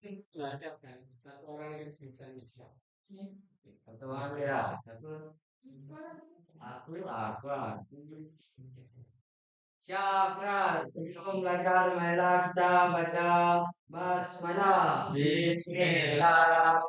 Nggak ada kan? Satu orang yang bisa bisa. Satu hari ya. Aku. Siap, sebelum belajar marilah kita baca basmalah. Bismillah.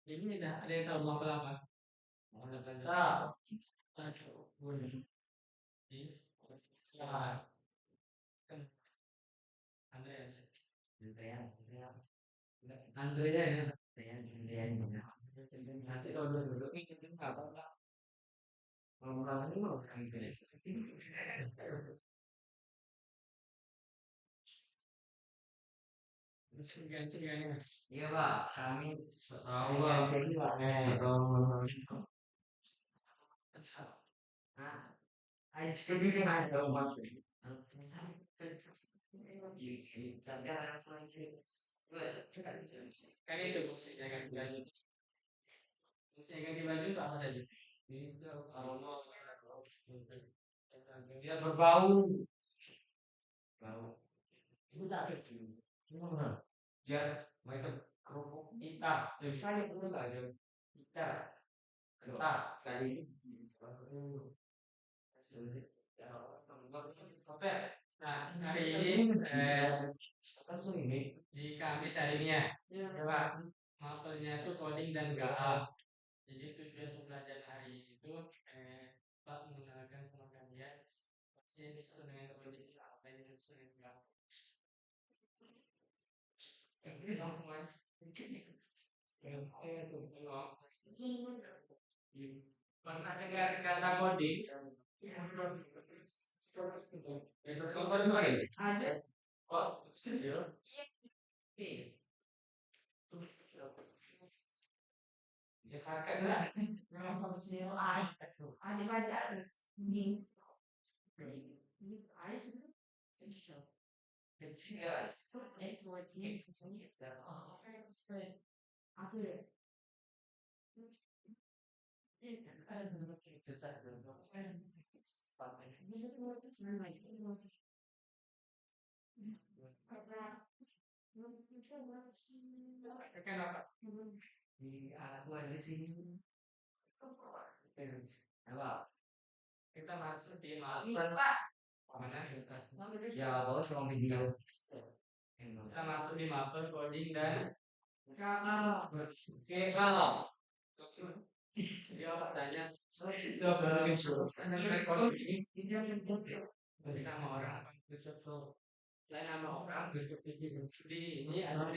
Ini dah ada yang tahu mau apa? Mau saja. Aduh, boleh. Ini, ya, kan Andreas. Andrea ya. Nanti kalau duduk ini apa enggak? Kalau ini mau kan gitu. Segan-segan. Iya Pak, kami Tahu yang Bang. jadi Pak. Nah, ayo sendiri ada Mas. Kan itu fungsi jangan baju. Fungsi ganti baju sama saja. Itu kalau mau dia berbau. Bau. Itu tak ada sih. Dia macam kerupuk hitam. Jadi saya perlu aja hitam. Ketat sekali. Oke. Nah, hari ini Langsung ini. di Kamis hari ini ya. Coba mapelnya itu coding dan GA. Jadi tujuan pembelajaran hari ini itu Pak mengenalkan sama kalian pasti ini sesuai dengan kondisi apa yang sesuai dengan ini langsung aja. Tuh, tengok. Pernah dengar kata coding? Itu coding lagi? Ada. Oh, serius? Iya. Ya kakak lah. Kenapa? Di aku ada di sini. Apa? Kita masuk di mana kita? Ya, bagus kalau video. Kita masuk di mapel coding dan Kakak. GA. Dia tanya, sudah berlucu. Kalau ini nama orang betul. Selain nama orang di ini ada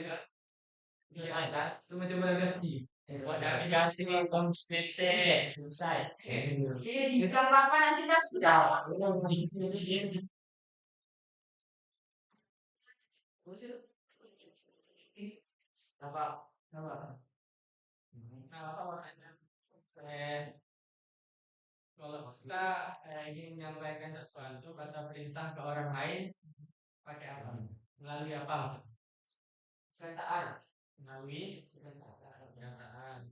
di atas cuma ada di buat navigasi skripsi selesai. Ini bukan apa nanti kita sudah. Apa? Apa? Apa warnanya? Kalau kita ingin menyampaikan sesuatu kata perintah ke orang lain pakai apa? Melalui apa? Perkataan. Melalui perkataan.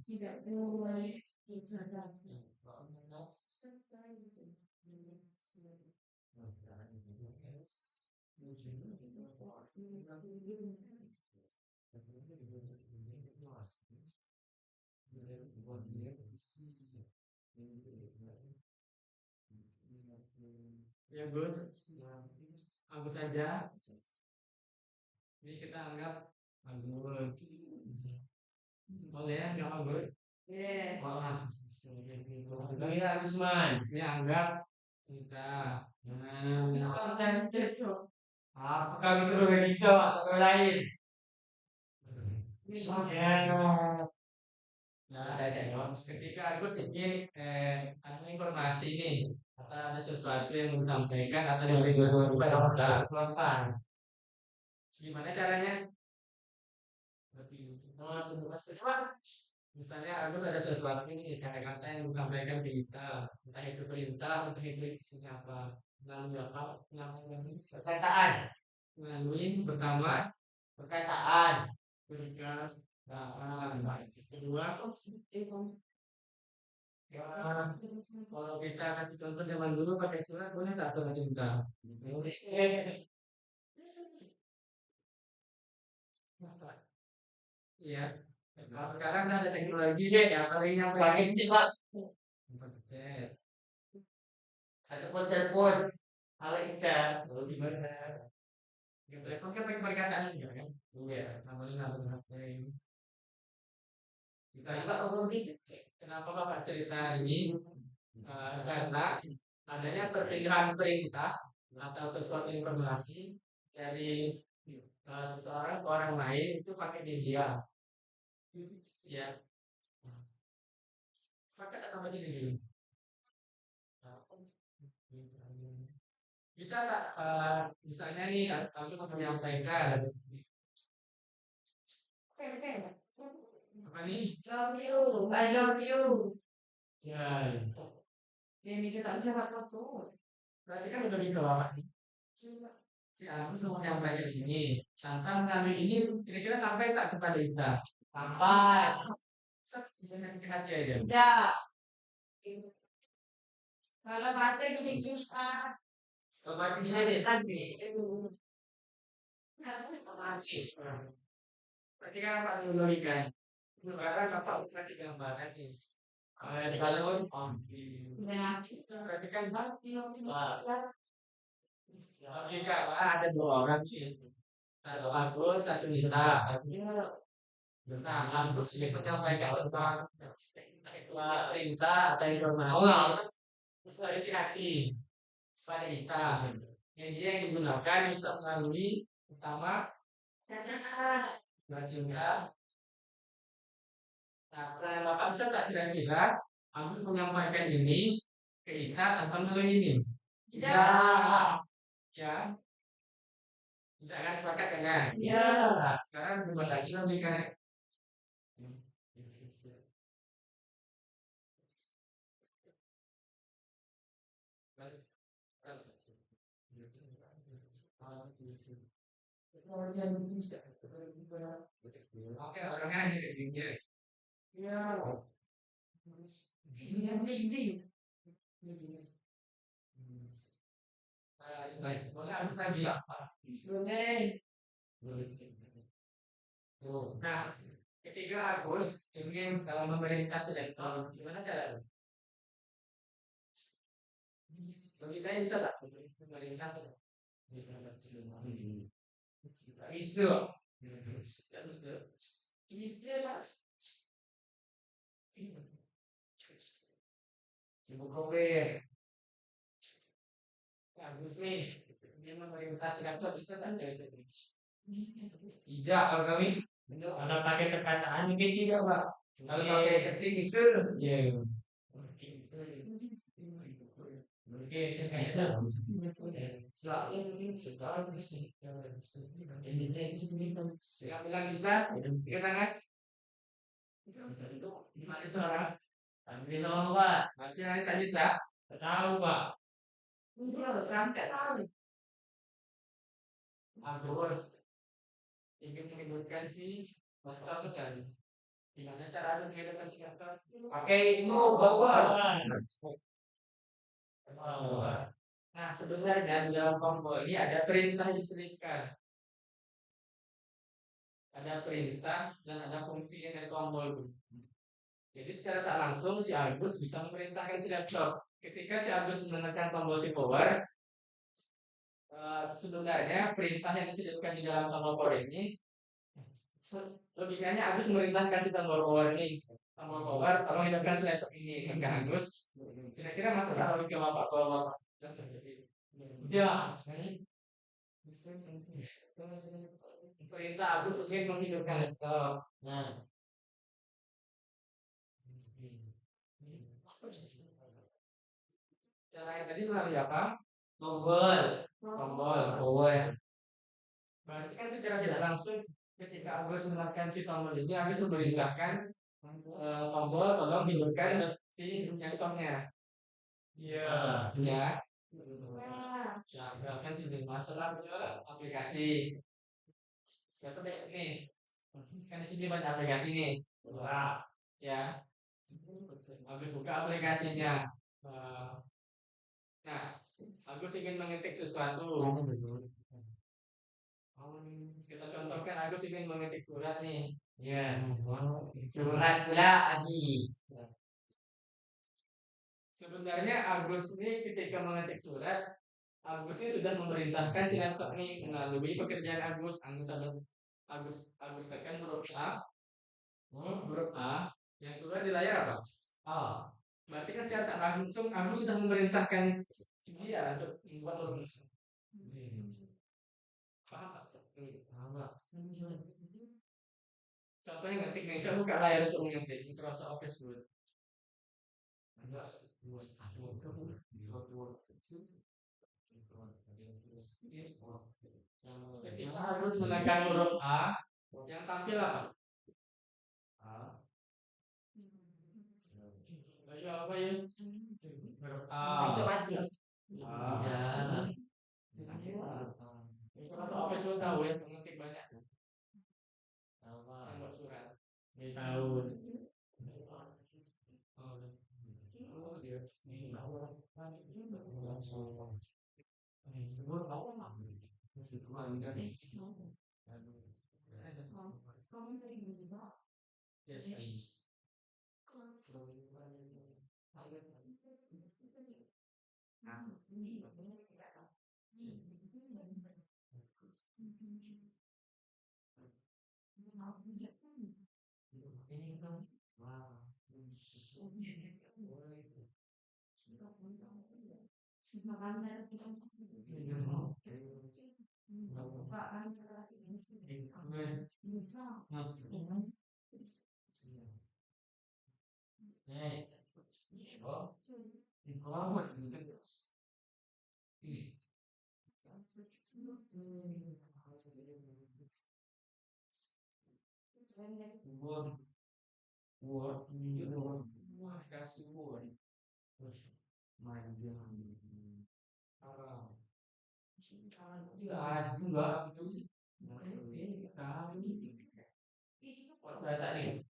Tidak boleh interaksi. Ya Gus, aku saja. Ini kita anggap bagus. Boleh ya, nggak bagus? Iya. Oh, ya, Usman. Ini anggap kita. Nah, Apakah mikrologika atau lain? Ya. Nah, ada dong. Ketika Agus ingin ada informasi nih, atau ada sesuatu yang mau disampaikan atau yang ingin pada selesai. Gimana caranya? Oh, sebuah misalnya Agus ada sesuatu ini kata-kata yang disampaikan ke kita, entah itu perintah, entah itu isinya apa. Melalui apa? Melalui perkataan. Melalui pertama perkataan. Perkataan. Kedua, ya, kalau kita kasih contoh zaman dulu pakai surat boleh tak tuh nanti kita? Boleh. Iya. Kalau sekarang kan ada teknologi sih, ya paling yang paling cepat. Internet. Ataupun telepon. Kalau ikan, kalau gimana? Ya, telepon kan pakai perkataan juga kan? Iya, namanya nama kita juga kenapa Bapak cerita ini? Karena adanya perpindahan perintah atau sesuatu informasi dari seseorang ke orang lain itu pakai media, ya. Pakai apa media? Bisa tak, misalnya nih, aku mau menyampaikan apa nih? Love you, I love you. Ya, ini kita siapa tuh? Berarti kan udah gitu apa nih? Si Agus mau menyampaikan ini, sampai melalui ini kira-kira sampai tak kepada kita? Sampai. Set, jangan bikin hati aja. Tidak. Kalau mati gini bisa. Kalau mati gini deh tadi. Berarti kan apa dulu ikan? Sekarang apa kasih gambaran nih? Sekarang berarti kan hati. Oke, Kak, ada dua orang sih. Satu Agus, satu Nita. Nah, Agus ini menyampaikan pesan perintah atau informasi. Terus ada si hati, pada kita. Media yang digunakan bisa melalui pertama baginda. Nah, pertanyaan Bapak bisa tak kira-kira Agus menyampaikan ini ke kita tanpa melalui ini? Ya. Ya. Bisa kan sepakat kan? Ya. Nah, sekarang buat lagi lebih kan? Oke, orangnya hanya kayak gini. Ya. Ini. Baik, boleh aku tanya apa? Boleh. Nah, ketika Agus ingin memerintah selektor, gimana cara? Bagi saya bisa tak memerintah? Bisa. Bisa lah. Ibu kowe, Agus nih, dia memerintah selektor bisa tak? Tidak, kalau kami kalau pakai perkataan mungkin tidak, Pak. Kalau pakai ketik bisa. Ya. Mungkin bisa. Selalu mungkin sekarang bisa. Yang bilang bisa, kita tangan. Gimana suara? Ambil nomor, Pak. Nanti tak bisa. Tahu, Pak. Ini harus angkat tahu. Agus ingin menyebutkan si bakal pesan. Gimana cara menghidupkan si bakal? Pakai itu bawa. Nah, sebenarnya di dalam tombol ini ada perintah yang diselipkan. Ada perintah dan ada fungsi yang dari tombol. Jadi secara tak langsung si Agus bisa memerintahkan si laptop. Ketika si Agus menekan tombol si power, sebenarnya perintah yang diselipkan di dalam tombol power ini logikanya Agus memerintahkan si tombol power ini. Tombol power, tolong hidupkan si laptop ini. Kan Agus? Kira-kira masuk logika bapak kalau bapak. Ya, Perintah Agus ingin menghidupkan laptop. Nah, caranya tadi melalui apa? Tombol. Tombol power. Berarti kan secara tidak langsung ketika Agus menekan si tombol ini, Agus memerintahkan tombol tolong hidupkan si laptopnya. Iya. Ya. Nah, misalkan sini masalah ke aplikasi. Satu kayak ini. Kan di sini banyak aplikasi nih. Wah, ya. Agus buka aplikasinya. Nah, Agus ingin mengetik sesuatu. Kita contohkan Agus ingin mengetik surat nih. Ya, surat ya Adi. Sebenarnya Agus ini ketika mengetik surat, Agus ini sudah memerintahkan si laptop ini melalui pekerjaan Agus. Agus tekan huruf A, huruf A, yang keluar di layar apa? A. Berarti kan secara tak langsung Agus sudah memerintahkan dia untuk membuat huruf A. Paham Mas? Contohnya ngetik nih, saya buka layar untuk mengetik Microsoft Office Word. Kita harus menekan huruf A, yang tampil apa? A. Ayo apa ya? Huruf A. Itu aja. Ya. Kalau Office Word tahu ya, mengetik banyak. Yang buat surat. Tahu. Oh, dia. Yes. Bahasa ini.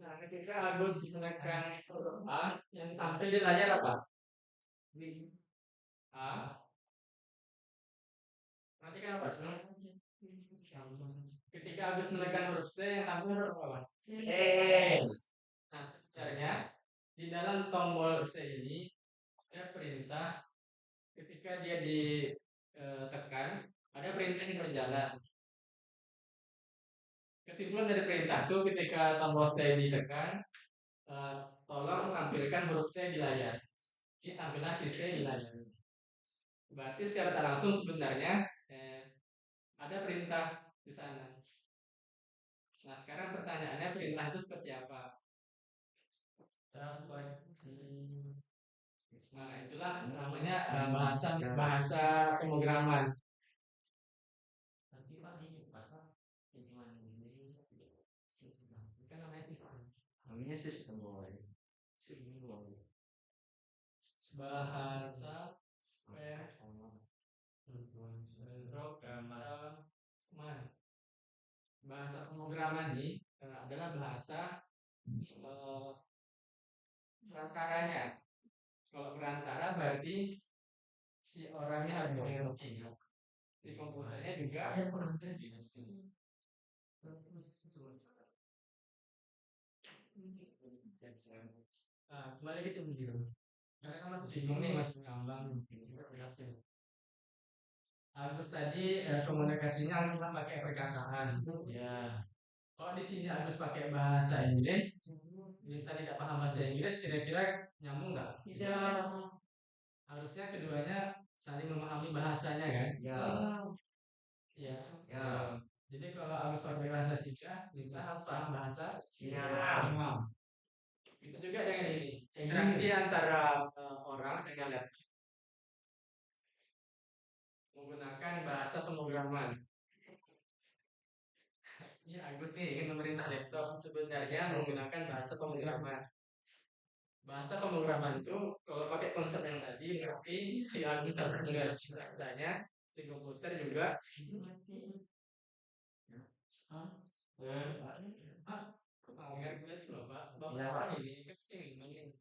Nah, ketika Agus menekan huruf A, yang tampil di layar apa? A. Nanti kan apa? Ketika Agus menekan huruf C, yang tampil huruf apa? C. Nah, sebenarnya di dalam tombol C ini ada perintah. Ketika dia ditekan, ada perintah yang berjalan. Kesimpulan dari perintah itu ketika tombol C ditekan, tolong tampilkan huruf C di layar. Ini tampillah si C di layar. Berarti secara tak langsung sebenarnya ada perintah di sana. Nah, sekarang pertanyaannya perintah itu seperti apa? Nah, itulah namanya bahasa pemrograman. Namanya sistem bahasa pemrograman. Bahasa pemrograman ini adalah bahasa perantaranya. Kalau perantara berarti si orangnya harus mengerti, si komputernya juga Nah, kembali ke sini dulu. Karena kan aku bingung nih Mas Ngambang. Agus tadi komunikasinya kita pakai perkataan. Ya. Kalau di sini Agus pakai bahasa Inggris, kita tidak paham bahasa Inggris, kira-kira nyambung nggak? Tidak. Harusnya keduanya saling memahami bahasanya kan? Ya. Iya. Ya. Jadi kalau Agus pakai bahasa tiga, kita harus paham bahasa. Ya. Itu juga dengan ini. Interaksi antara orang dengan laptop menggunakan bahasa pemrograman. Ini Agus nih ingin memerintah laptop sebenarnya menggunakan bahasa pemrograman. Bahasa pemrograman itu kalau pakai konsep yang tadi berarti si Agus harus mengerti bahasanya, si komputer juga. Ngerti sih Bapak. Bapak sekarang ini kan ingin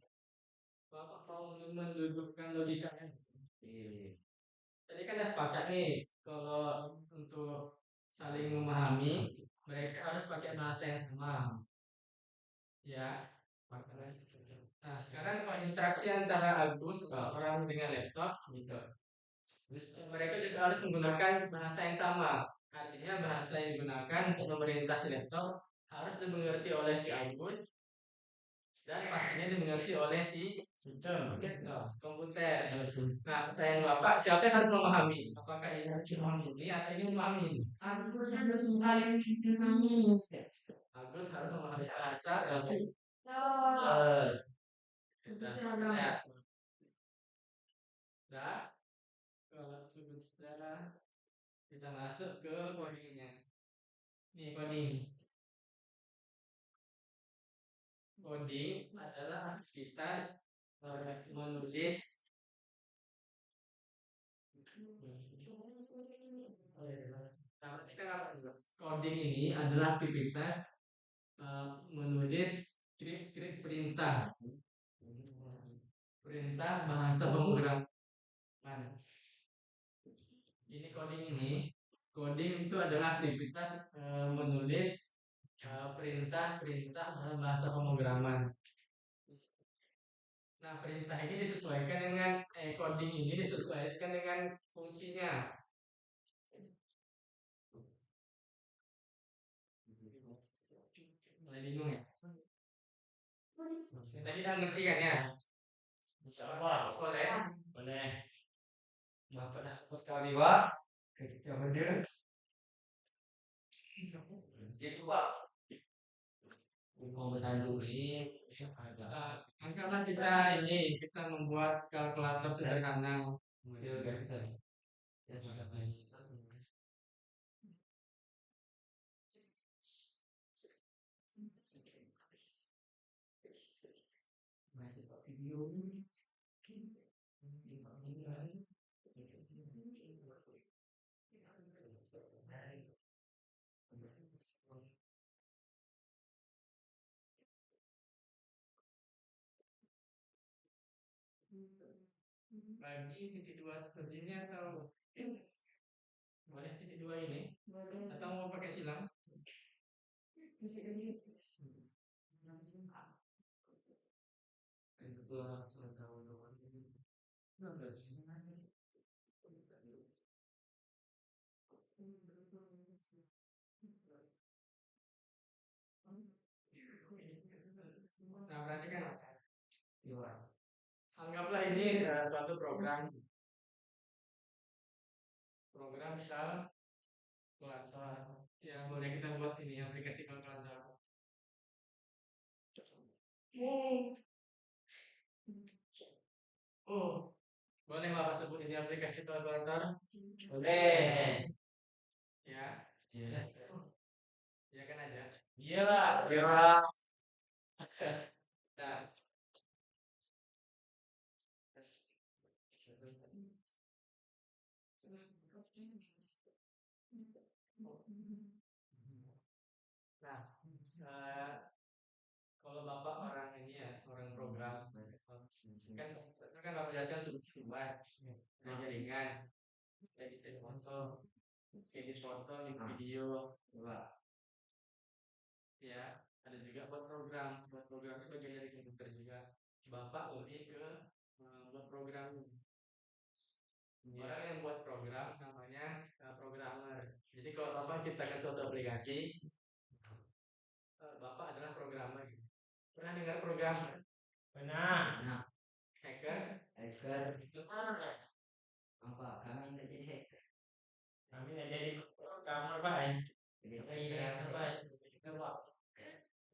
Bapak mau mendudukkan logikanya. Tadi kan udah sepakat nih kalau untuk saling memahami mereka harus pakai bahasa yang sama. Ya. Nah, sekarang kalau interaksi antara Agus orang dengan laptop gitu. Terus mereka juga harus menggunakan bahasa yang sama. Artinya bahasa yang digunakan untuk memerintah si laptop harus dimengerti oleh si Agus dan pastinya dimengerti oleh si sistem komputer. Nah, pertanyaan Bapak, siapa yang harus memahami? Apakah ini harus memahami ini atau ini memahami ini? Agus harus memahami. Agus harus memahami bahasa ya. Nah, kalau sebut sejarah kita masuk ke codingnya. Nih coding. Coding adalah kita menulis. Nah, perhatikan apa juga? Coding ini adalah aktivitas menulis skrip-skrip perintah. Perintah bahasa pemrograman. Ini coding itu adalah aktivitas menulis perintah-perintah dalam bahasa pemrograman. Nah, perintah ini disesuaikan dengan coding ini disesuaikan dengan fungsinya. Mulai bingung ya? Tadi udah ngerti kan ya? Insyaallah. Boleh. Boleh. Bapak dah hapus sekali, Pak. Coba dia. Jadi, Pak. Pembuatan dulu ini ada. Anggaplah kita membuat kalkulator sederhana. Kemudian kita ya juga video. Bagi titik dua seperti ini atau boleh titik dua ini? Boleh. Atau mau pakai silang? Nah, berarti kan anggaplah ini suatu program misal kalkulator. Ya, boleh kita buat ini aplikasi kalkulator. Oh, boleh Bapak sebut ini aplikasi kalkulator? Boleh. Ya. Iya. Ya kan aja. Iya lah. Iya. Nah. Nah, kalau Bapak orang ini ya, orang program, kan Bapak jelaskan sebuah jaringan, edit foto, edit video, ya, ada juga buat program itu bagian dari komputer juga. Bapak lebih ke buat program. Orang yang buat program namanya programmer. Jadi kalau Bapak ciptakan suatu aplikasi, Bapak adalah programmer. Pernah dengar programmer? Pernah. Nah, Hacker? hacker. Benar. Apa? Kami tidak jadi hacker. Kami nggak jadi kamar Pak ya. Jadi Ini hacker Pak. Hacker, Pak.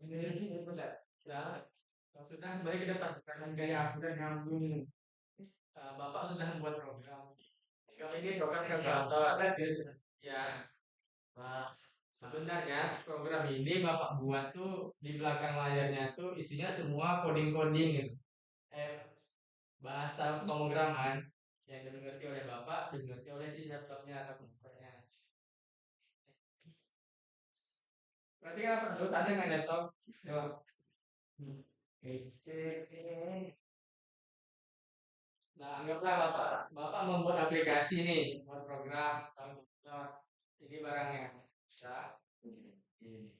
Ini benar. Ya, maksudnya kembali ke depan karena gaya aku dan nyambung. Bapak sudah membuat program. Kalau ini program kalkulator, ya. Nah, sebenarnya program ini Bapak buat tuh di belakang layarnya tuh isinya semua coding-coding gitu. Bahasa pemrograman yang dimengerti oleh Bapak, dimengerti oleh si laptopnya atau komputernya. Berarti kan apa tuh? Ada nggak laptop? Coba. Nah, anggaplah Bapak membuat aplikasi nih, membuat program, komputer. Ini barangnya. Ya.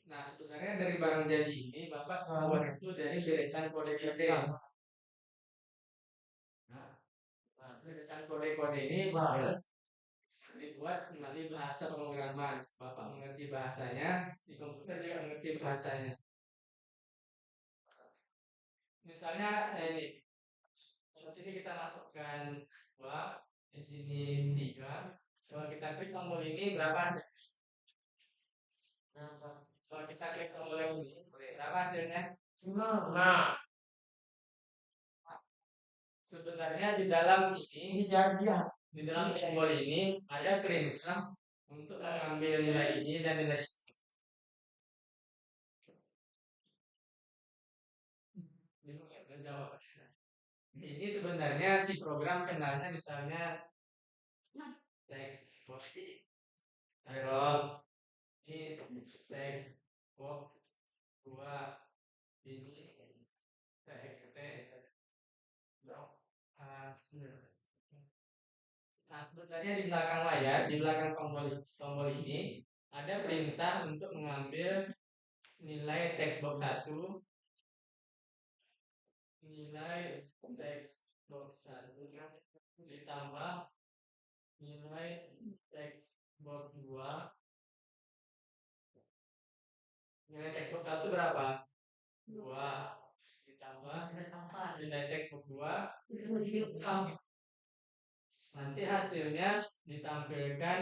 Nah, sebenarnya dari barang jadi ini Bapak membuat itu dari deretan kode-kode. Nah, deretan kode-kode ini harus dibuat melalui bahasa pemrograman. Bapak mengerti bahasanya, si komputer juga mengerti bahasanya. Misalnya ini, di sini kita masukkan 2, di sini 3. Kalau kita klik tombol ini berapa? Kalau kita klik tombol ini berapa hasilnya? Nah, Sebenarnya di dalam ini, di dalam tombol ini ada perintah untuk mengambil nilai ini dan nilai bingung ya, udah jawab. Ini sebenarnya si program kenalnya misalnya teks box error ini teks box 2 ini txt hasil. Nah, sebenarnya di belakang layar, di belakang tombol ini ada perintah untuk mengambil nilai teks box 1, nilai teks box 1 ditambah nilai teks box 2. Nilai teks box 1 berapa? 2 ditambah nilai teks box 2. Nanti hasilnya ditampilkan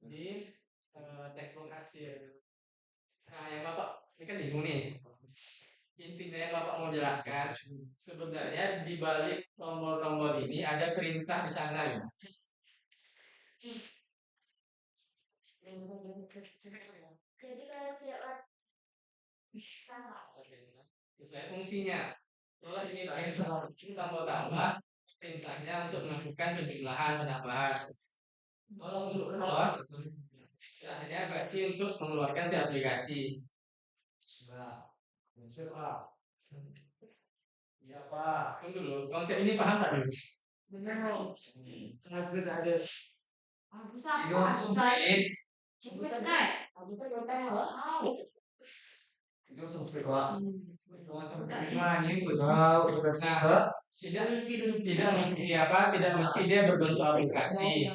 di teks box hasil. Nah, yang Bapak ini kan bingung nih. Intinya yang Bapak mau jelaskan, sebenarnya di balik tombol-tombol ini ada perintah di sana ya. Jadi kalau setiap Sesuai fungsinya. Kalau ini tombol tambah, perintahnya untuk melakukan penjumlahan, penambahan. Kalau untuk close, perintahnya berarti untuk mengeluarkan si aplikasi. Nah, Pak. Iya Pak. Tunggu dulu, konsep ini paham tak dulu? benar. Ada. Aku sama Itu saya. ini. Aku tuh udah tahu. Itu sampai Pak. Tidak mesti dia berbentuk aplikasi.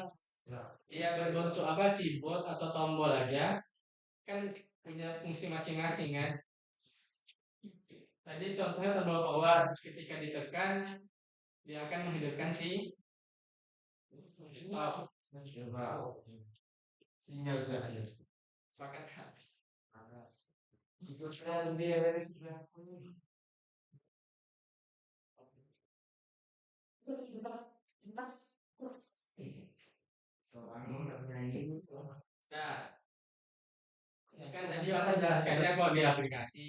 Dia berbentuk apa? Keyboard atau tombol aja kan punya fungsi masing-masing kan. Tadi contohnya tombol power, ketika ditekan dia akan menghidupkan si sinyal juga ada. Sepakat kan? Nah, ya kan tadi Bapak jelaskannya kok di aplikasi,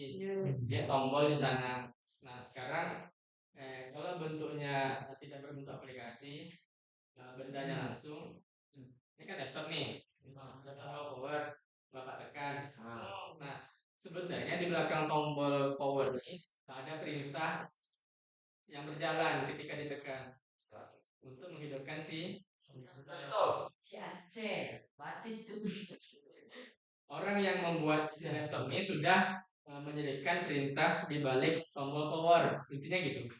dia tombol di sana. Nah, sekarang kalau bentuknya tidak berbentuk aplikasi, bendanya langsung, ini kan desktop nih, ada tombol power, Bapak tekan. Nah, sebenarnya di belakang tombol power ini ada perintah yang berjalan ketika ditekan untuk menghidupkan si Si Aceh, bacis itu. orang yang membuat si laptop ini sudah menyelipkan perintah di balik tombol power. Intinya gitu.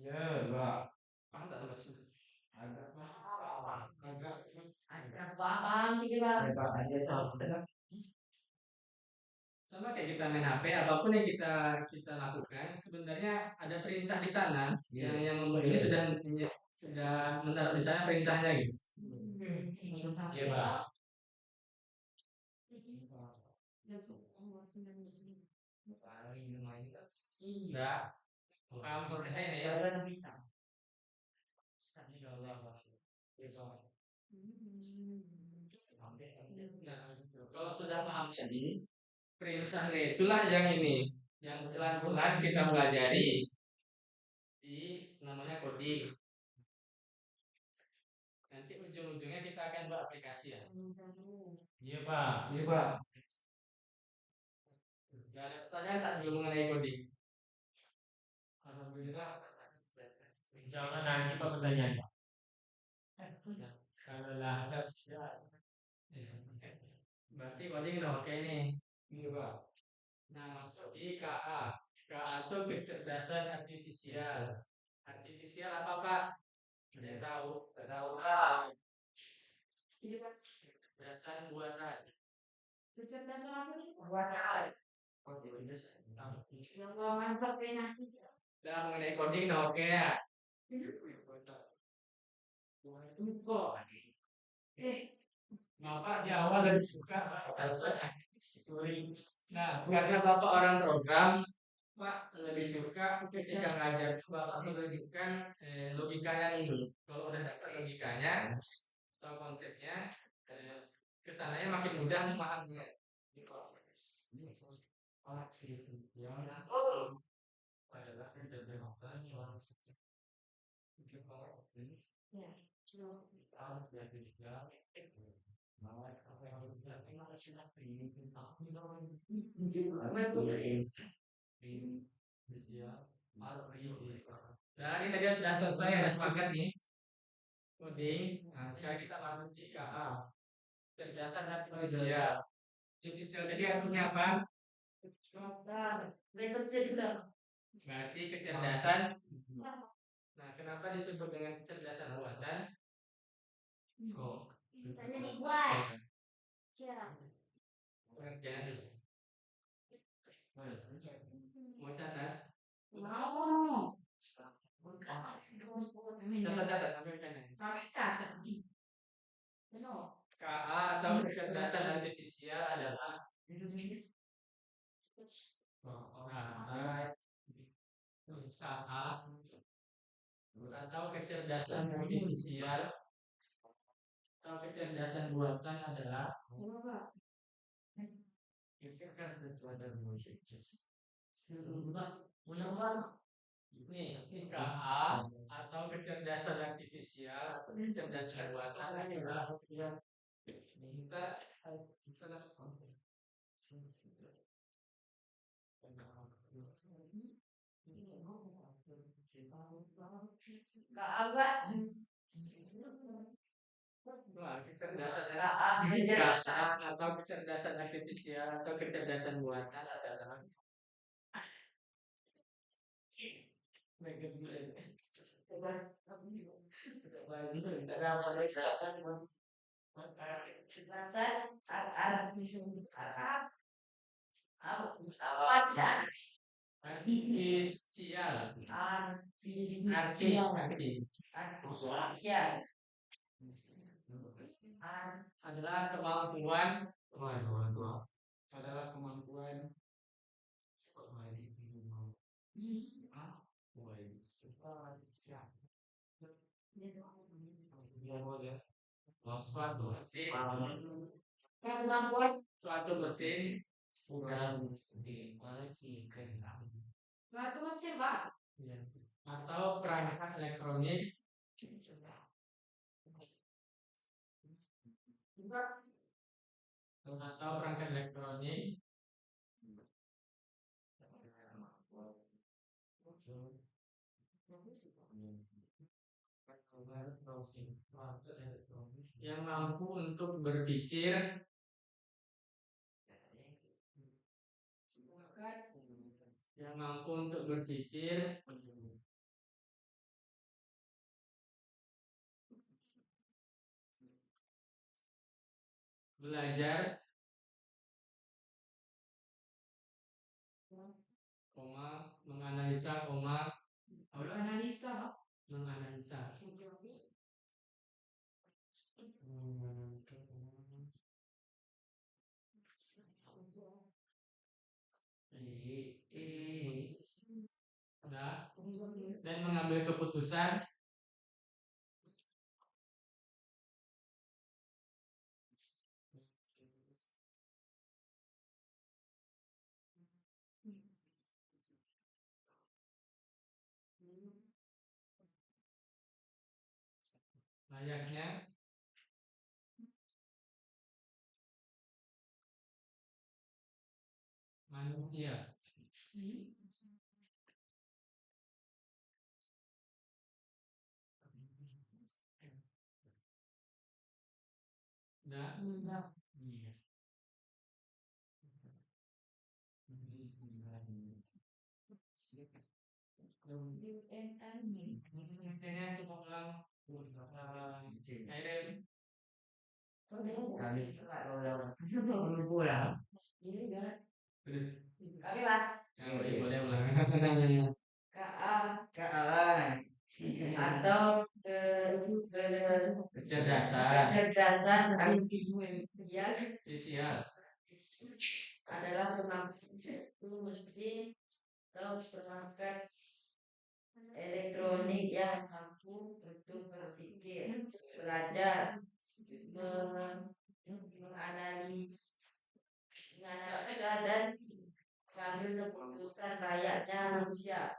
Ya. Enggak. Paham tak sama sih? Agak Agak. Paham sih kita. Pak ada tahu betul. Sama kayak kita main HP, apapun yang kita lakukan, sebenarnya ada perintah di sana. Yang membuat ini sudah menaruh di sana perintahnya gitu. Iya, Pak. Enggak. Kamu ini ya. Jangan bisa. Kalau sudah paham ini, perintahnya itulah yang ini, yang pelan-pelan kita pelajari di namanya coding. Nanti ujung-ujungnya kita akan buat aplikasi ya. Iya, Pak. Iya Pak. Gak ada pertanyaan tak dulu mengenai coding? Alhamdulillah. Jangan nanti Pak pertanyaan. Kalau lah ada Berarti coding udah oke nih. Iya Pak. Nah masuk di KA. KA itu kecerdasan artifisial. Artifisial apa Pak? Tidak tahu. Tidak tahu Pak. Kecerdasan buatan. Kecerdasan apa nih? Buatan. Yang gak mantap enak. Udah mengenai coding udah oke ya. Kok Bapak di awal lebih suka Nah, karena Bapak orang program, Pak lebih suka ketika ngajar Bapak menunjukkan logikanya dulu. Kalau udah dapat logikanya atau konsepnya, kesananya makin mudah memahaminya. Nah, ini tadi sudah selesai, ada sepakat nih. Coding, nah sekarang kita masuk di KA. Kecerdasan artifisial. Artifisial tadi artinya apa? Berarti kecerdasan. Nah, kenapa disebut dengan kecerdasan buatan? Kok? Misalnya dibuat. Ya. Pengertian dulu. Mau catat? Mau. Catat, ambil pena. Kami catat. Benar. KA atau kecerdasan artifisial adalah KA atau kecerdasan artifisial atau kecerdasan buatan adalah ini KA atau kecerdasan artifisial atau kecerdasan buatan adalah kecerdasan atau kecerdasan artifisial atau kecerdasan buatan adalah artifisial adalah kemampuan suatu mesin Suatu mesin, Pak. atau perangkat elektronik atau perangkat elektronik yang mampu untuk berpikir yang mampu untuk berpikir, belajar, menganalisa, menganalisa. Udah. Dan mengambil keputusan. Layaknya manusia. Udah. Intinya cukup ulang. Airin. Kami lah. Boleh ulang. Atau kecerdasan Artifisial adalah mesin atau perangkat elektronik yang mampu untuk berpikir, belajar, menganalisa dan mengambil keputusan layaknya manusia.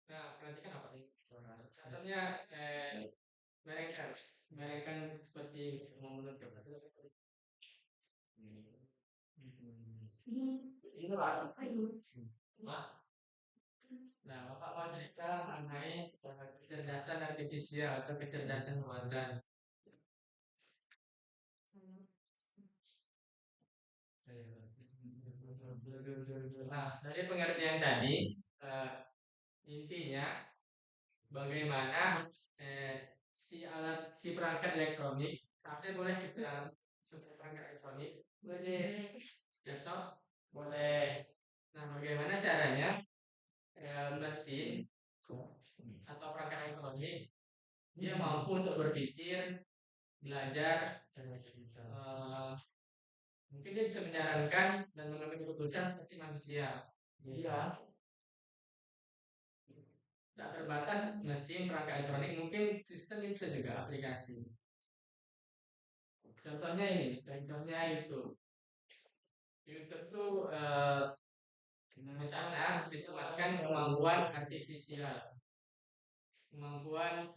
Nah, perhatikan apa nih? Contohnya mereka seperti memenuhi Nah, Bapak mau cerita mengenai kecerdasan artifisial atau kecerdasan buatan. Nah, dari pengertian tadi, intinya bagaimana si perangkat elektronik, tapi boleh kita sebut perangkat elektronik, boleh, laptop, boleh. Nah, bagaimana caranya mesin atau perangkat elektronik dia mampu untuk berpikir, belajar, mungkin dia bisa menyarankan dan mengambil keputusan seperti manusia. Iya. Tidak terbatas mesin perangkat elektronik, mungkin sistem bisa juga aplikasi. Contohnya ini, contohnya YouTube. YouTube tuh misalnya disebutkan kemampuan artifisial, kemampuan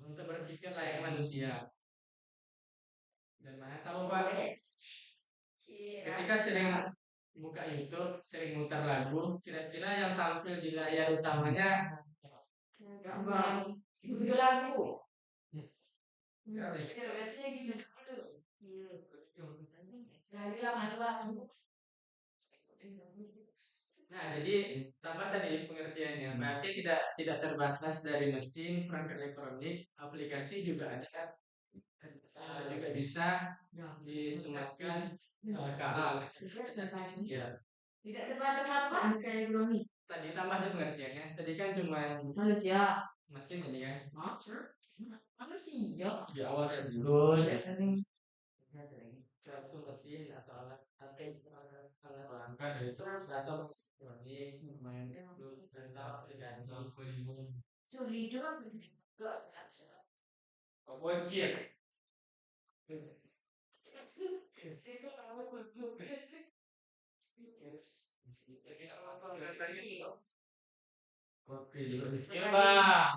untuk berpikir layaknya manusia. Dan mana tahu Pak, ketika sering buka YouTube, sering muter lagu, kira-kira yang tampil di layar utamanya gambar video lagu. Biasanya gitu dulu. Nah, jadi tambah tadi pengertiannya, berarti tidak terbatas dari mesin, perangkat elektronik, aplikasi juga ada kan? Juga bisa disematkan KA. Ya. Tidak terbatas apa? Elektronik. Tadi tambah ada pengertiannya. Tadi kan cuma manusia, mesin tadi kan? Manusia. Di awal kan dulu. Suatu mesin atau alat langkah itu atau elektronik main dulu cerita tergantung. Sulit juga. Bocil. Iya bang.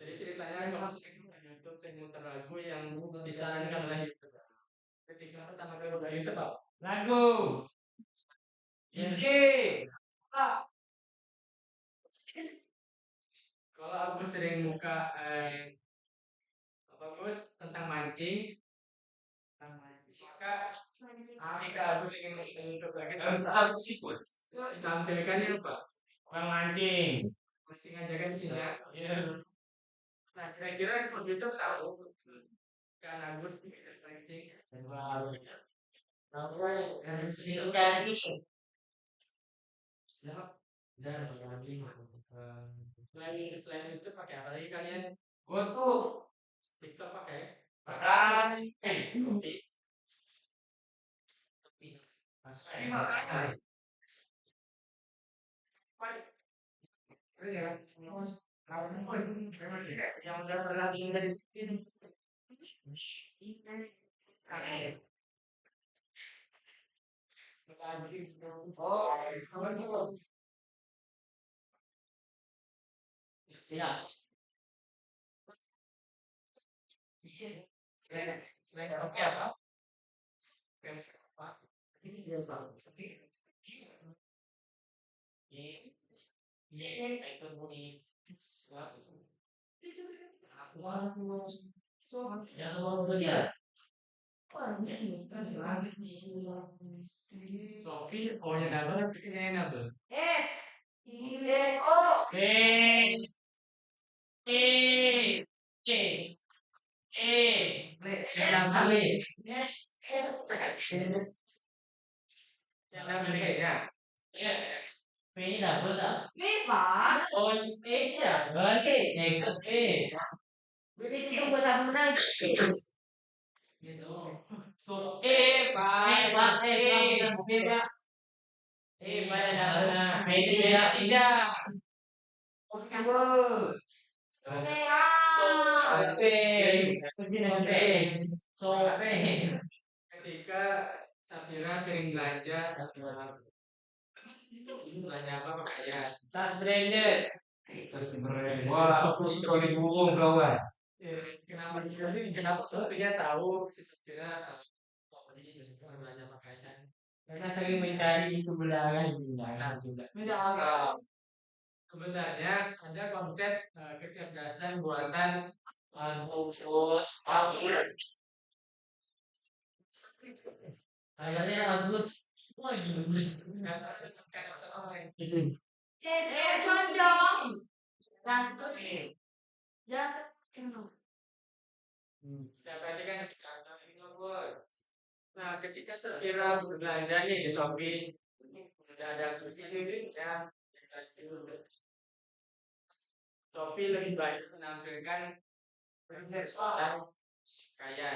Jadi ceritanya kalau YouTube saya muter lagu yang disarankan oleh YouTube. Ketika pertama kali buka YouTube apa? Lagu. IG. Kalau aku sering buka apa Gus tentang mancing, Maka ketika aku ingin hidup lagi, aku sikut. Ditampilkannya apa? Bang mancing. Mancing aja kan di sini ya. Iya. Nah, kira-kira kalau gitu tahu kan Agus mancing Dan baru. apa yang Itu kayak gitu. siap Dan mancing. selain itu pakai apa lagi kalian? Gua tuh TikTok pakai makan. kopi Ini makan. ya yang udah pernah tinggal di sini. Oh, Ya. selain kopi apa? Apa? Ini dia tahu. Itu bunyi. Jangan lupa belajar. Sofi, oh yang apa? Bikinnya enak tuh. Es. Yes. Oh. Eh, eh, eh, dalam hal ini. Yes. Yang namanya ya. Ya, ini dapat tak? Bebas. Oh, ya, berarti ikut Bebas itu buat apa menang? gitu. So, Pak, pada dana, tidak, tidak. Oke, bos. Sope. ketika Safira sering belanja belanja apa pakaian? Tas branded. Wah, aku suka dibungkung kawan. Kenapa Safira tahu si Safira ini suka belanja pakaian? Karena sering mencari itu belakangan juga. Sebenarnya ada konsep kecerdasan buatan Agus, kayaknya Agus, wah Agus. Itu. Condong. Gantung. Jangan. Ya berarti kan nah ketika Safira belanja nih di Shopee udah ada ya Shopee lebih banyak menampilkan kaya.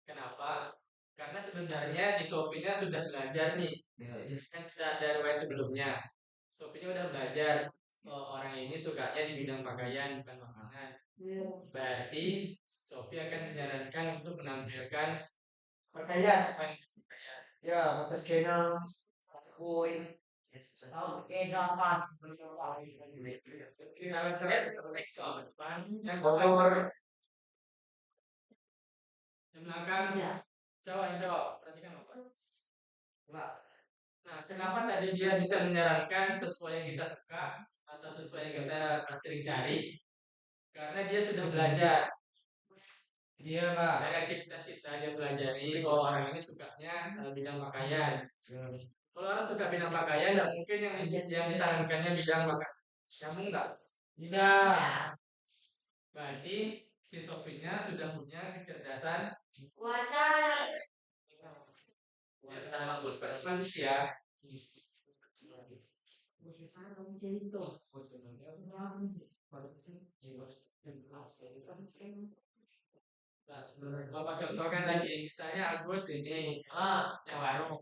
Kenapa? Karena sebenarnya di Shopee-nya sudah belajar nih. Kan sudah ada riwayat sebelumnya. Shopee-nya udah belajar. Oh, orang ini sukanya di bidang pakaian bukan makanan. Berarti Shopee akan menyarankan untuk menampilkan Pakaian, pakaian. ya, mata scanner, koin, Oke, dapat. Kalau saya teks soal depan, yang motor, yang belakang, Iya. coba perhatikan apa? Nah, kenapa tadi dia bisa menyarankan sesuai yang kita suka atau sesuai yang kita sering cari? Karena dia sudah belajar. Iya Pak. Dari aktivitas kita dia pelajari kalau orang ini sukanya bidang pakaian. Kalau orang suka bidang pakaian, nggak mungkin yang disarankannya bidang pakaian. Kamu nggak? Tidak. Berarti si Sofinya sudah punya kecerdasan Wadah. yang bagus ya. Bapak contohkan tadi, misalnya Agus di sini, yang warung.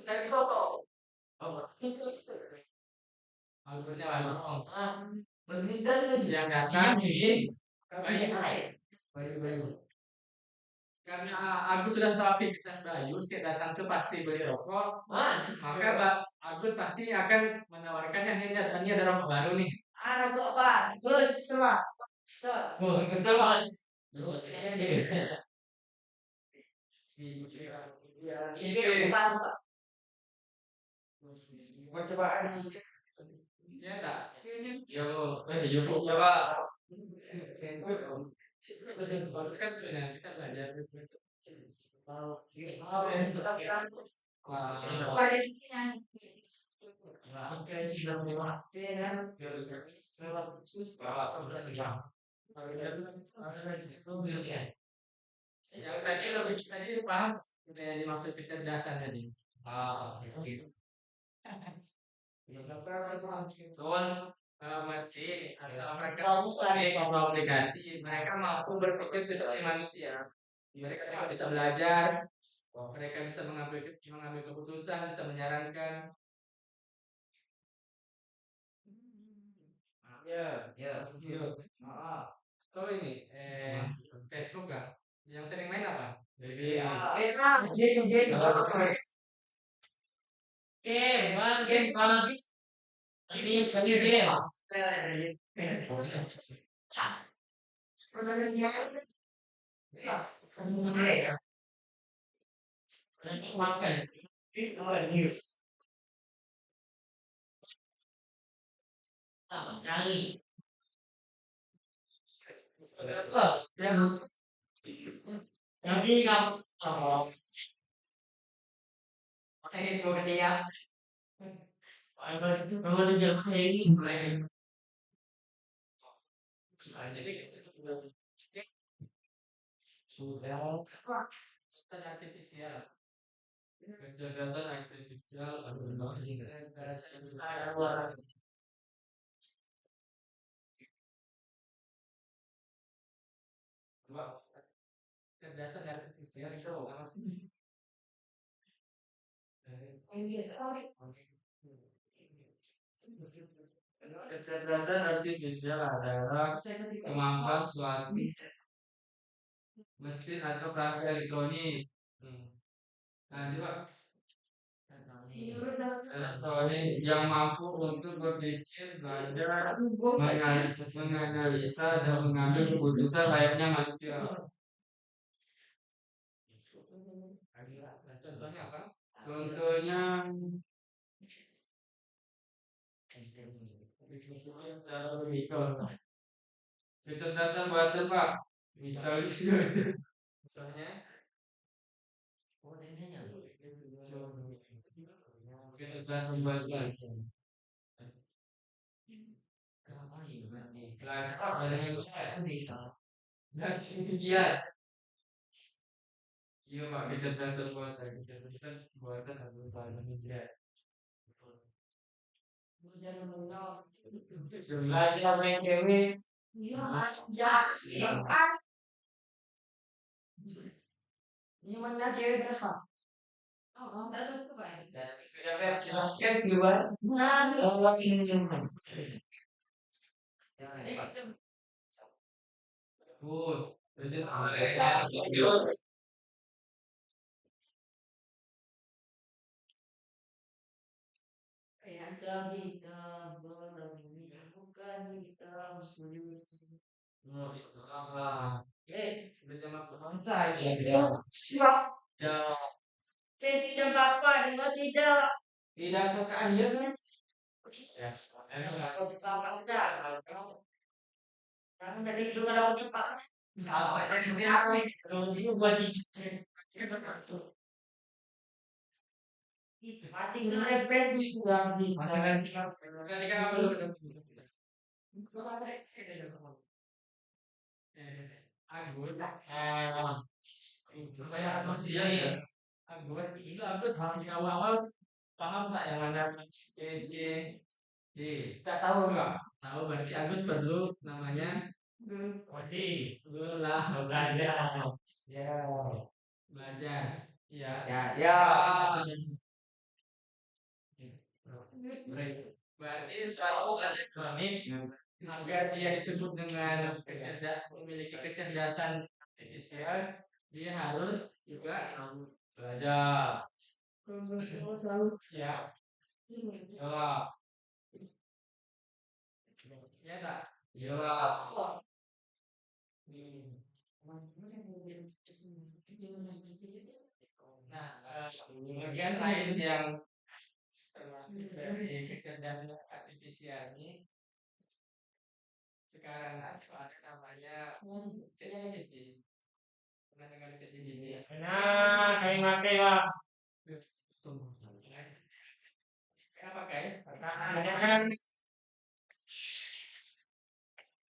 Dari foto. Agusnya warung. Yang datang di Bayu. Karena Agus sudah tahu aktivitas Bayu, setiap datang itu pasti beli rokok. Maka Agus pasti akan menawarkan yang ini ada rokok baru nih. Rokok apa? Semua. Oh, betul Pak. Ini apa? percobaan, Ya tak? Yo, coba. Bagus kan sebenarnya kita belajar. Pada sini Yang tadi paham yang dimaksud kecerdasan tadi. Gitu. Betul. Mesin atau mereka suatu aplikasi, mereka mampu berpikir seperti manusia. Mereka juga bisa belajar, mereka bisa mengambil keputusan, bisa menyarankan. Ya, ya. oh ini Facebook kan, yang sering main apa? Memang dia sendiri ini sendiri Tapi kalau itu ketika kalau dia kayak ini Jadi sudah artifisial, kecerdasan artifisial, kecerdasan artifisial. Kecerdasan artifisial adalah kemampuan suatu mesin atau perangkat elektronik. Nah, coba elektronik yang mampu untuk berpikir, belajar, menganalisa, dan mengambil keputusan layaknya manusia. Contohnya apa? Contohnya kecerdasan buatan Pak. Misalnya kecerdasan buatan. Belajar dari Indonesia. Dan sendirian. Iya Pak, kecerdasan buatan. Kecerdasan buatan harus belajar. Belajar main cewek. ini mana cewek berapa? Silahkan keluar. Terus, Ada kita bukan kita tidak apa dengan tidak suka dia kan karena dari itu kalau cepat kalau ada sebenarnya kalau dia buat mati ngerepet juga di ketika apa lu Agus, supaya manusia ya. Agus itu Agus harus di awal-awal paham tak yang mana C, D. Tak tahu enggak? Tahu berarti Agus perlu namanya Wadi dulu lah belajar ya belajar. Ya. Ya. Berarti suatu elektronik agar dia disebut dengan memiliki kecerdasan artifisial, dia harus juga belajar. Siap. Ya. Ya tak? Ya. Nah, bagian lain yang termasuk dari kecerdasan artifisial ini sekarang ada namanya ChatGPT. Pernah dengar kayak gini ya? Nah, kayak makai Pak. Tunggu. Apa kayak? Pertanyaannya kan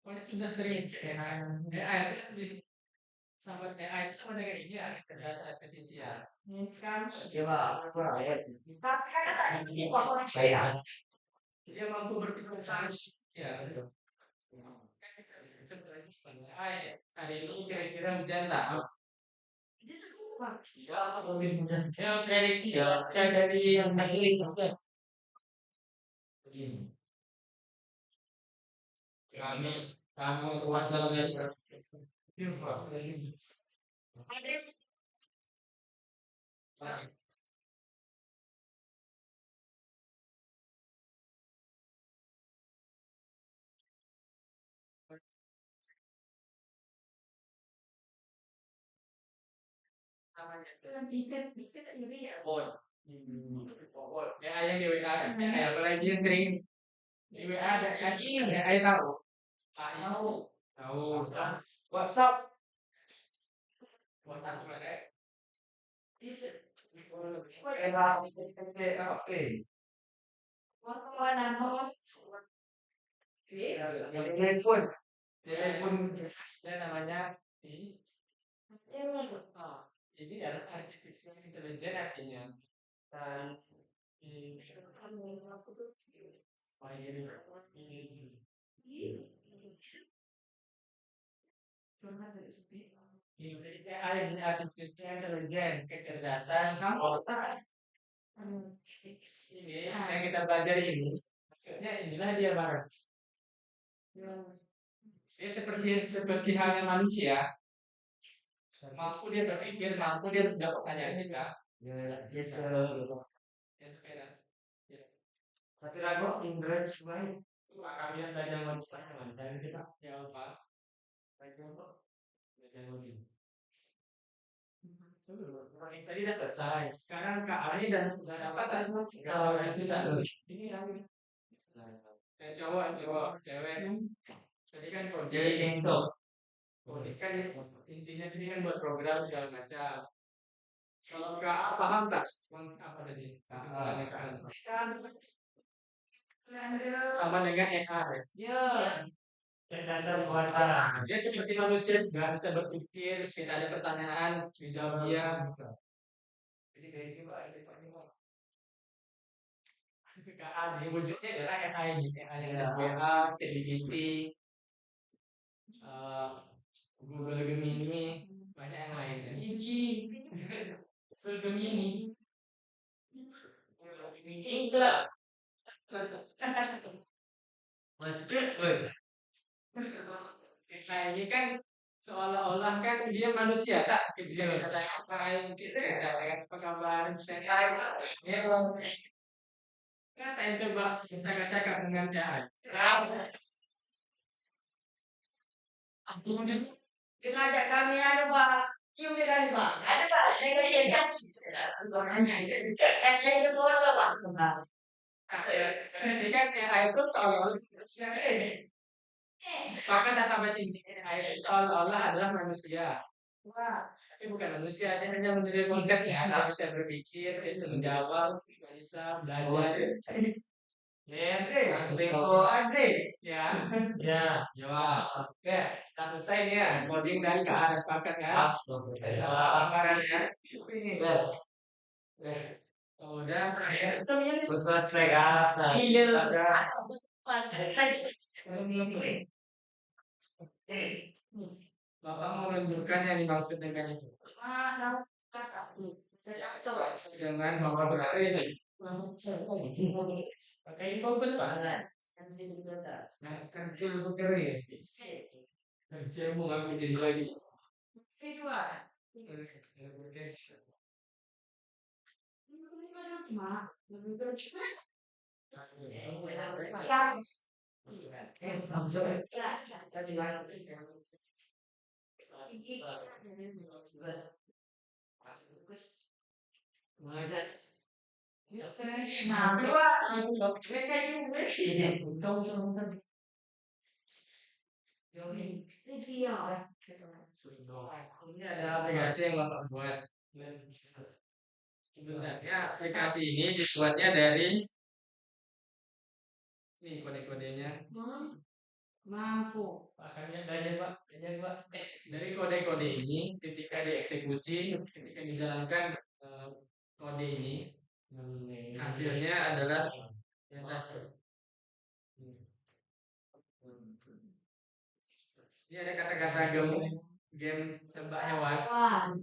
Pokoknya sudah sering AI itu kan bisa sama AI itu sama dengan ini ya, kecerdasan artifisial. Sekarang Coba apa ya? Tapi kan ada Saya dia mampu berpikir sains. Ya, betul. Sebenarnya AI hari ini kira-kira hujan tak? itu tuh Bang. Ya, mungkin hujan. saya prediksi ya, saya dari yang satelit juga. Begini. Kami kuat dalam dari namanya Kan dikit ini ya. bot. Yang ada di WA, yang ada apalagi yang sering di WA ada cacing, yang ada tahu. Tahu. Tahu. WhatsApp. WhatsApp pakai. TAP. Wartawan host. Telepon. Telepon. Ya namanya ini. Ini Ini adalah artificial intelligence artinya. Dan ini AI ini artificial intelligence kecerdasan kamu salah. Ini yang kita belajar ini. Maksudnya inilah dia barang. Dia seperti halnya manusia. Mampu dia berpikir, mampu dia menjawab pertanyaan kita. ya gitu. Ya, sepeda. Ya. Tapi lagu Indra semuanya. Kami yang belajar manusia, saya kita. Ya apa? Belajar manusia. Yang tadi dah selesai. Sekarang Kak Ali dan sudah dapat kalau yang tidak ini lagi. Yang cowok, cewek. Tadi kan Jadi project. insult. Ini kan intinya ini kan buat program segala macam. Kalau Kak paham tak? Apa tadi? Kesimpulannya kan sama dengan AI. Ya. Dasar buatan. Dia seperti manusia juga bisa berpikir, tidak ada pertanyaan, dijawab dia. Jadi kayak gitu ada PKA ini wujudnya adalah AI ini, AI yang WA, ChatGPT, Google Gemini, banyak yang lainnya. Google Gemini, Enggak. Nah ini kan seolah-olah kan dia manusia tak? Dia bertanya apa yang kita apa kabar saya kan saya coba cakap-cakap dengan AI. Dia ngajak kami ada Pak. Cium dia kami Pak. Ada Pak. Saya dia kan. Orangnya itu. Saya itu foto Pak. Ini kan AI itu seolah-olah maka tak sampai sini AI itu seolah-olah adalah manusia. Tapi bukan manusia, dia hanya menjadi konsepnya. Dia bisa berpikir, dia bisa menjawab, bisa belajar. Ya, Andre. Andre. Ya, Ya. jawab. Oke, kita selesai nih ya. Coding dari ke arah sepakat kan? Anggarannya. Ini. Udah, terakhir. Selesai kan? Hilir. Bapak mau menunjukkan yang dimaksud dengan itu. Dengan bapak berarti sih. Pakai fokus pak. Nah, kan itu keris. Dan saya mau ngambil jadi lagi. Nah, dua. Mereka juga. Iya. Ini ada aplikasi yang Bapak buat. Sebenarnya aplikasi ini dibuatnya dari nih kode-kodenya. Mampu. Akan lihat aja Pak, lihat Pak. Dari kode-kode ini ketika dieksekusi, ketika dijalankan kode ini, hasilnya adalah yang tadi. Ini ada kata-kata game tebak hewan. Wah.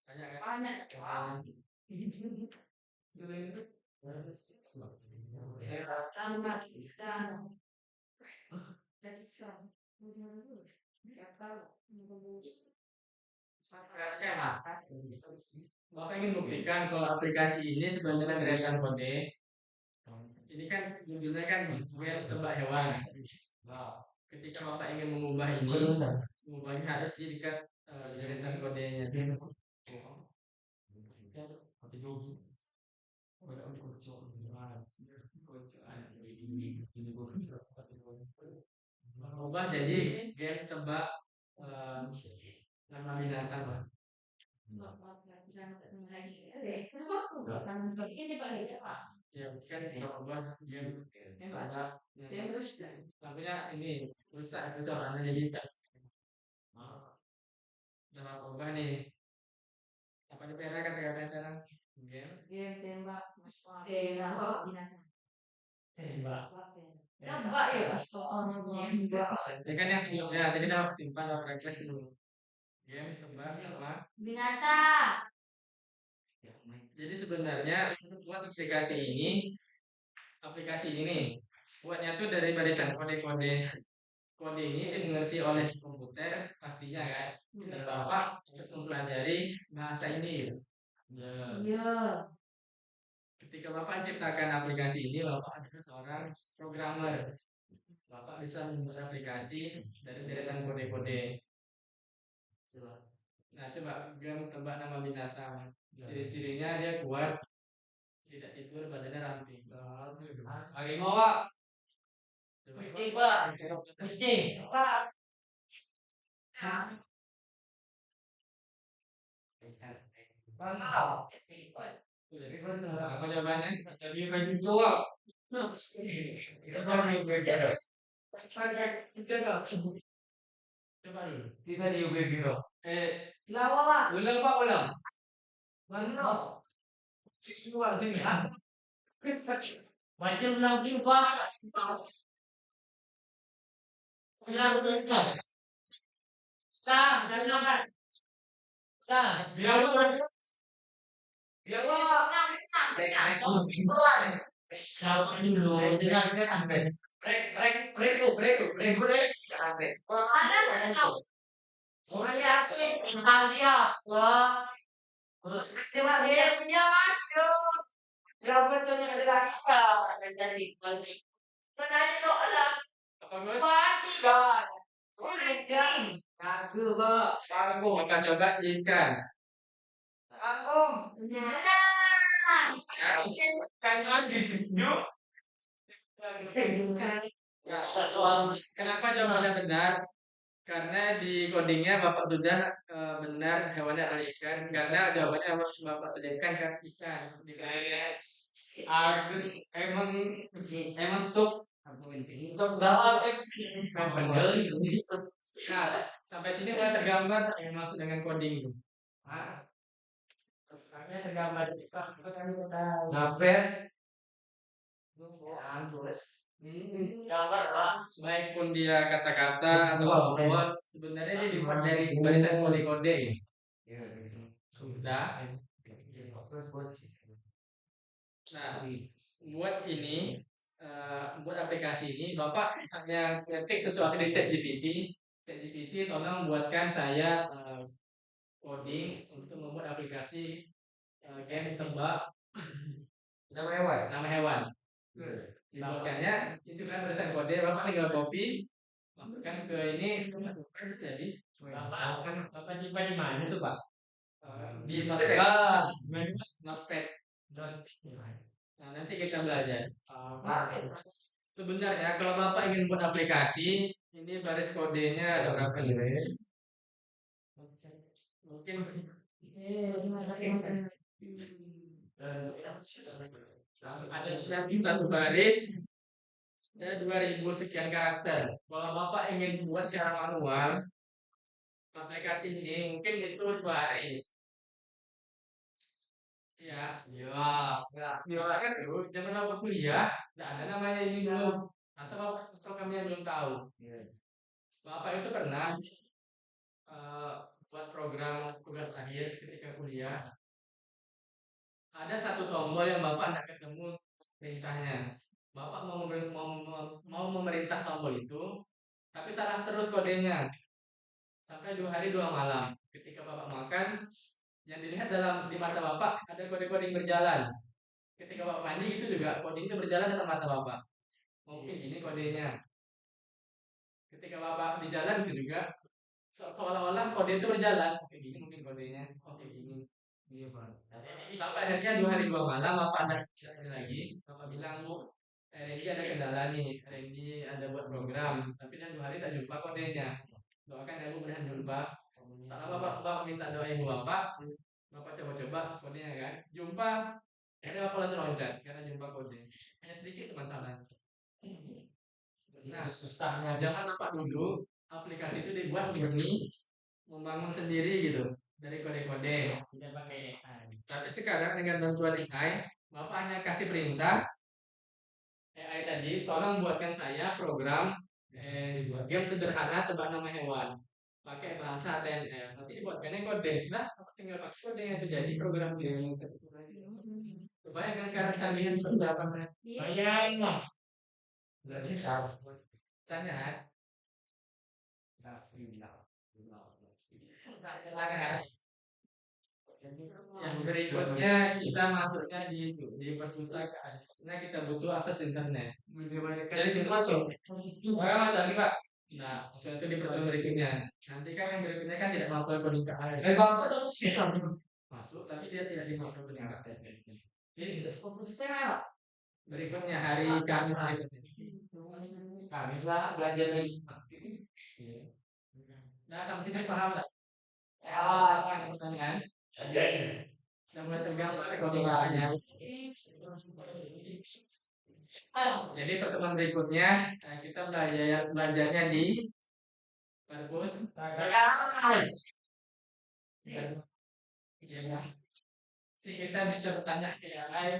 Banyak kan? Banyak. Tambah sekarang. Dari sekarang. Ya kalau. Bapak ingin buktikan kalau aplikasi ini sebenarnya berdasarkan kode. Ini kan judulnya kan game tebak hewan. Ketika Bapak ingin mengubah ini, mengubahnya harus diikat deretan kodenya. Mengubah jadi game tebak nama binatang, Pak. Ya, kan mengubah game tebak. Namanya ini rusak itu caranya jadi nama ubah nih. Apa di pera kata-kata sekarang? Game Tembak. Tembak. tembak. Tebak ya. Tembak. Ini kan yang sebelumnya, jadi udah simpan atau refresh dulu. Game tebak nama. Binatang. Jadi sebenarnya buat aplikasi ini nih, buatnya tuh dari barisan kode-kode. Kode ini dimengerti oleh komputer pastinya kan. Dan Bapak harus mempelajari bahasa ini. Iya. Ketika Bapak ciptakan aplikasi ini, Bapak adalah seorang programmer. Bapak bisa membuat aplikasi dari deretan kode-kode. Nah, coba game tebak nama binatang. Ciri-cirinya dia kuat, tidak tidur, badannya ramping. Harimau, Pak. Kucing, Pak. Kucing. Pak. Bangau. Apa jawabannya? Jadi baju cowok. Coba dulu. Kita di UBB dong. Lawa. Ulang Pak, ulang. Bangau. Keluar sini. Macam lagi, Pak. Ulang. Jangan. Biar lu Biar Kalau dulu dengan apa Bos? Kangkung akan coba ikan. Kan di sejuk. Kenapa jawabannya benar? Karena di codingnya Bapak sudah benar hewannya adalah ikan. Karena jawabannya harus Bapak sediakan kan ikan. Agus emang tuh untuk dalam Nah, sampai sini udah tergambar yang maksud dengan coding itu. Karena tergambar gambar gambar Pak. Baik pun dia kata-kata atau apa, sebenarnya dia dibuat dari barisan kode-kode ya. Sudah. Nah, buat ini, buat aplikasi ini, Bapak hanya ketik sesuatu di ChatGPT. ChatGPT tolong buatkan saya coding untuk membuat aplikasi game tebak nama hewan. Dibuatkannya itu kan tulisan kode, Bapak tinggal copy, masukkan ke ini, masukkan jadi. Bapak di mana tuh Pak? di Bisa. notepad, notepad. Dan Nah, nanti kita belajar. Sebenarnya kalau Bapak ingin buat aplikasi, ini baris kodenya ada berapa ini? Mungkin ada satu baris, ada 2000 sekian karakter. Kalau Bapak ingin buat secara manual, aplikasi ini mungkin itu 2 baris. Ya, ya kan dulu zaman Bapak kuliah, nggak ada namanya ini belum. Atau kami yang belum tahu. Bapak itu pernah buat program tugas akhir ketika kuliah. Ada satu tombol yang Bapak tidak ketemu perintahnya. Bapak mau memerintah tombol itu, tapi salah terus kodenya. Sampai 2 hari 2 malam. Ketika Bapak makan, yang dilihat di mata Bapak ada kode-kode yang berjalan. Ketika Bapak mandi itu juga kode itu berjalan dalam mata Bapak. Mungkin ini kodenya. Ketika Bapak di jalan itu juga seolah-olah kode itu berjalan. Oke, gini mungkin kodenya. Oke, gini. iya Pak. Sampai akhirnya 2 hari 2 malam Bapak ada sekali lagi. Bapak bilang, Bu, Randy ada kendala nih. Randy ada buat program, tapi dia 2 hari tak jumpa kodenya. Doakan ya Bu, mudah jumpa. Tak lama Bapak minta doa ibu Bapak. Bapak coba-coba kodenya kan. Jumpa. Akhirnya Bapak langsung loncat karena jumpa kode. Hanya sedikit masalah. Nah, Susahnya jangan lupa dulu aplikasi itu dibuat demi membangun sendiri gitu dari kode-kode. Tidak pakai AI. Tapi sekarang dengan bantuan AI, Bapak hanya kasih perintah AI tadi, tolong buatkan saya program game sederhana tebak nama hewan pakai bahasa HTML. Nanti dibuatkannya kode. Nah, tinggal pakai kode yang itu jadi program game. Kebayangkan sekarang kalian seberapa Bayangin. Berarti tanya kan? Yang berikutnya kita masuknya di perpustakaan. Nah, kita butuh akses internet. Jadi kita masuk. Masuk nih Pak. Nah, maksudnya itu di pertemuan berikutnya. Nanti kan yang berikutnya kan tidak mampu peningkatan. Bapak terus bisa. Masuk, tapi dia tidak dimampu peningkatan. Jadi kita Fokusnya. berikutnya hari Kamis berikutnya. Kamis lah belajar lagi. Nah, kamu tidak paham nggak? Pertanyaan. Sudah mulai tegang pakai kodenya. Jadi pertemuan berikutnya kita belajarnya di perpus. Ya. Kita bisa bertanya ke yang lain.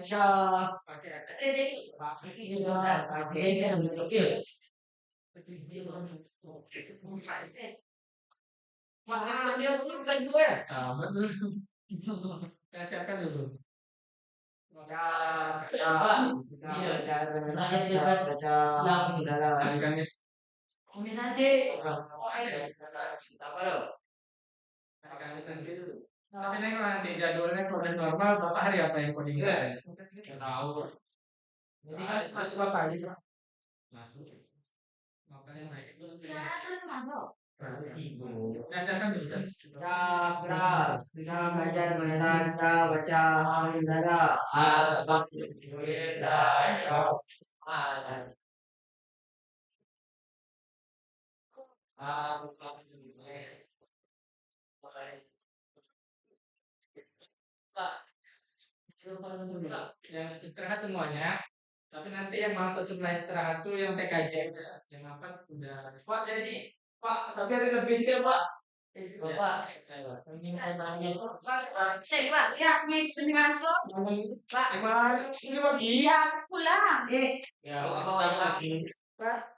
Saya siapkan dulu. Hari Kamis. Hari Kamis nanti. Tapi nih kalau di jadwalnya kode normal, Bapak hari apa yang codingnya? Tahu. Jadi kan masuk apa aja? Masuk. Makanya naik itu. Ngajarkan juga. Kita belajar baca Alhamdulillah. Yang istirahat semuanya, tapi nanti yang masuk setelah istirahat tuh yang TKJ, yang apa udah. Pak jadi Pak, tapi ada lebih sedikit Pak. Pak, ya, Miss dengan Pak. Ini Pak. Iya, pulang. Ya, apa lagi? Pak,